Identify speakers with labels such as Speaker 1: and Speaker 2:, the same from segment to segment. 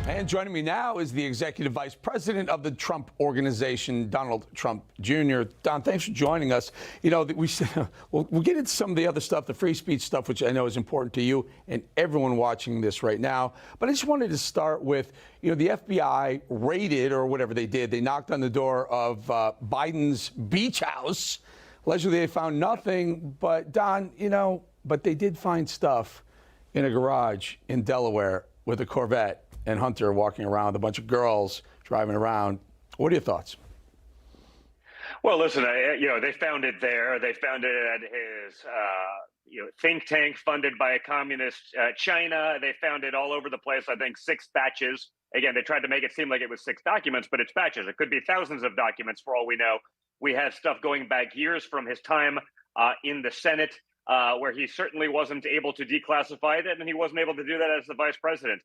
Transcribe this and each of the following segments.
Speaker 1: And joining me now is the executive vice president of the Trump Organization, Donald Trump Jr. Don, thanks for joining us. You know, we'll get into some of the other stuff, the free speech stuff, which I know is important to you and everyone watching this right now. But I just wanted to start with, you know, the FBI raided, or whatever they did. They knocked on the door of Biden's beach house. Allegedly, they found nothing. But Don, you know, but they did find stuff in a garage in Delaware with a Corvette and Hunter walking around, a bunch of girls driving around. What are your thoughts?
Speaker 2: Well, listen, they found it there. They found it at his, think tank funded by a communist China. They found it all over the place. I think 6 batches. Again, they tried to make it seem like it was 6 documents, but it's batches. It could be thousands of documents for all we know. We have stuff going back years from his time in the Senate, where he certainly wasn't able to declassify it, and he wasn't able to do that as the vice president.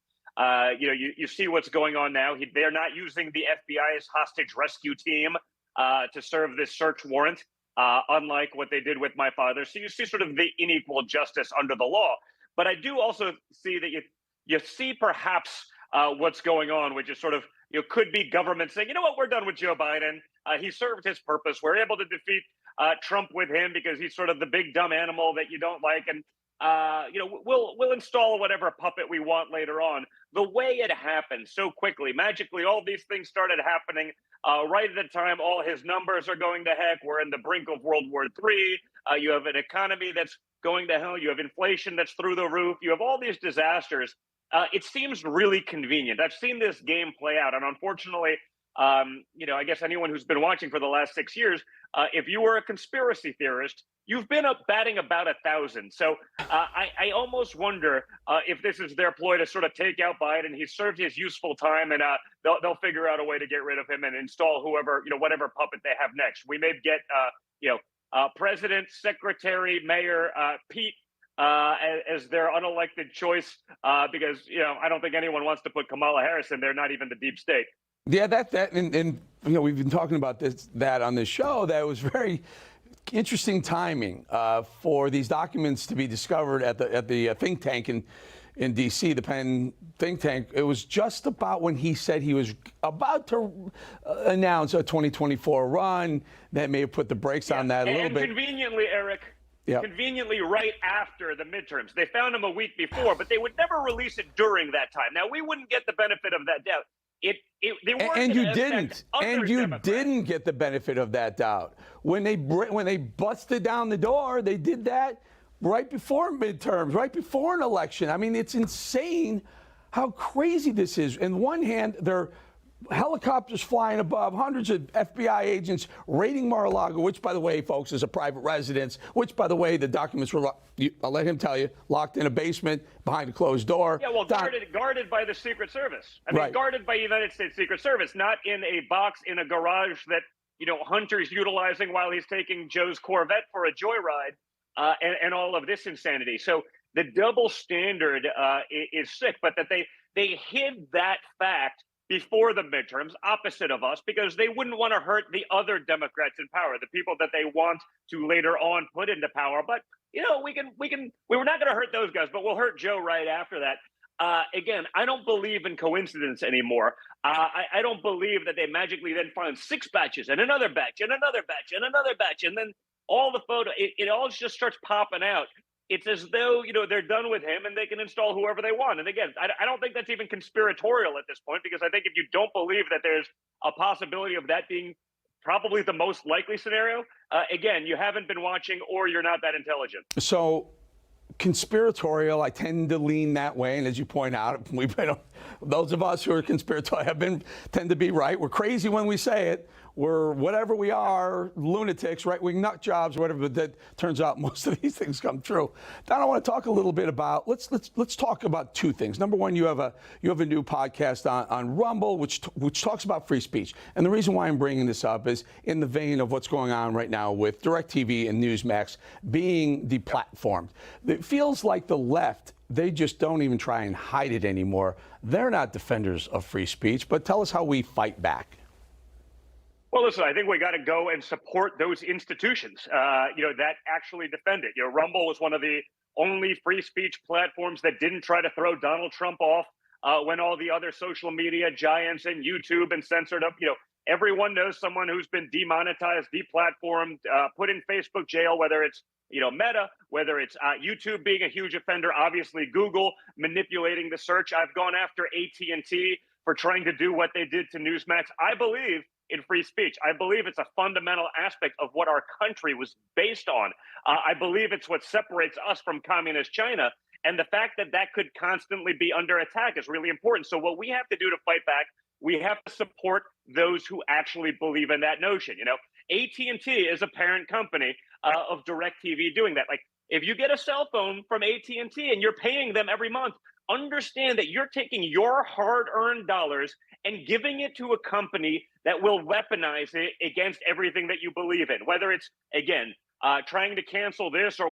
Speaker 2: You see what's going on now. They're not using the FBI's hostage rescue team to serve this search warrant, unlike what they did with my father. So you see sort of the unequal justice under the law. But I do also see that you see perhaps what's going on, which is sort of, could be government saying, you know what, we're done with Joe Biden. He served his purpose. We're able to defeat Trump with him because he's sort of the big dumb animal that you don't like. And we'll install whatever puppet we want later on. The way it happened so quickly, magically, all these things started happening right at the time all his numbers are going to heck. We're in the brink of World War III. You have an economy that's going to hell. You have inflation that's through the roof. You have all these disasters. It seems really convenient. I've seen this game play out, and unfortunately, I guess anyone who's been watching for the last 6 years, if you were a conspiracy theorist, you've been up batting about 1,000. So I almost wonder if this is their ploy to sort of take out Biden. He's served his useful time, and they'll figure out a way to get rid of him and install whoever, whatever puppet they have next. We may get, President, Secretary, Mayor Pete as their unelected choice because, I don't think anyone wants to put Kamala Harris in there, not even the deep state.
Speaker 1: Yeah, and we've been talking about that on this show. That was very interesting timing for these documents to be discovered at the think tank in D.C., the Penn think tank. It was just about when he said he was about to announce a 2024 run. That may have put the brakes on that a little bit.
Speaker 2: And conveniently, Eric, conveniently right after the midterms. They found him a week before, but they would never release it during that time. Now, we wouldn't get the benefit of that doubt.
Speaker 1: And you didn't get the benefit of that doubt. When they busted down the door, they did that right before midterms, right before an election. I mean, it's insane how crazy this is. On one hand, they're helicopters flying above, hundreds of FBI agents raiding Mar-a-Lago, which, by the way, folks, is a private residence, which, by the way, the documents were, I'll let him tell you, locked in a basement behind a closed door.
Speaker 2: Yeah, well, guarded by the Secret Service. I mean, guarded by United States Secret Service, not in a box in a garage that, Hunter's utilizing while he's taking Joe's Corvette for a joyride and all of this insanity. So the double standard is sick, but that they hid that fact before the midterms, opposite of us, because they wouldn't want to hurt the other Democrats in power, the people that they want to later on put into power. But we were not going to hurt those guys, but we'll hurt Joe right after that. Again, I don't believe in coincidence anymore. I don't believe that they magically then find 6 batches and another batch and another batch and another batch, and then all the photo. It all just starts popping out. It's as though, they're done with him and they can install whoever they want. And again, I don't think that's even conspiratorial at this point, because I think if you don't believe that there's a possibility of that being probably the most likely scenario, again, you haven't been watching or you're not that intelligent.
Speaker 1: So conspiratorial, I tend to lean that way. And as you point out, those of us who are conspiratorial tend to be right. We're crazy when we say it. We're whatever we are, lunatics, right-wing nut jobs, whatever. But that turns out most of these things come true. Don, I want to talk a little bit about. Let's talk about 2 things. Number one, you have a new podcast on Rumble, which talks about free speech. And the reason why I'm bringing this up is in the vein of what's going on right now with DirecTV and Newsmax being deplatformed. It feels like the left, they just don't even try and hide it anymore. They're not defenders of free speech. But tell us how we fight back.
Speaker 2: Well, listen, I think we got to go and support those institutions, that actually defend it. Rumble was one of the only free speech platforms that didn't try to throw Donald Trump off when all the other social media giants and YouTube and censored up, everyone knows someone who's been demonetized, deplatformed, put in Facebook jail, whether it's Meta, whether it's YouTube being a huge offender, obviously Google manipulating the search. I've gone after AT&T for trying to do what they did to Newsmax. I believe in free speech. I believe it's a fundamental aspect of what our country was based on. I believe it's what separates us from communist China. And the fact that that could constantly be under attack is really important. So what we have to do to fight back, we have to support those who actually believe in that notion. AT&T is a parent company of DirecTV doing that. Like, if you get a cell phone from AT&T and you're paying them every month, understand that you're taking your hard-earned dollars and giving it to a company that will weaponize it against everything that you believe in, whether it's, again, trying to cancel this or